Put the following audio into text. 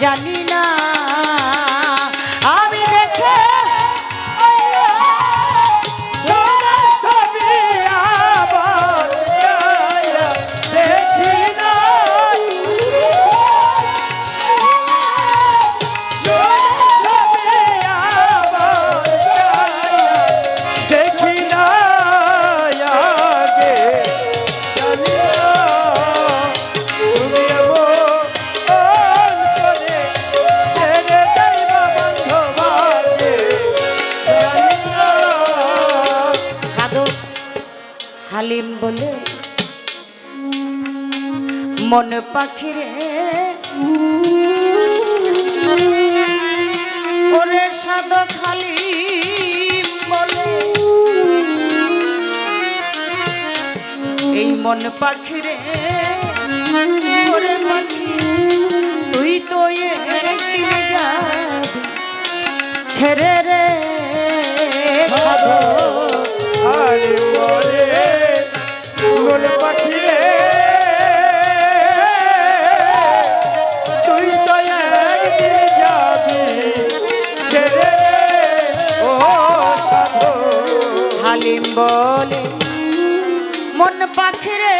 জানি না আমি দেখে হালিম বলে মন পাখিরে ওরে সাধক হালিম বলে এই মন পাখিরে ওরে পাখি তুই তো একদিন যাবি ছেড়ে রে সাধক হালিম বলে মন পাখিরে তুই তো একদিন যাবি ছেড়ে ও সাধু হালিম বলে মন পাখিরে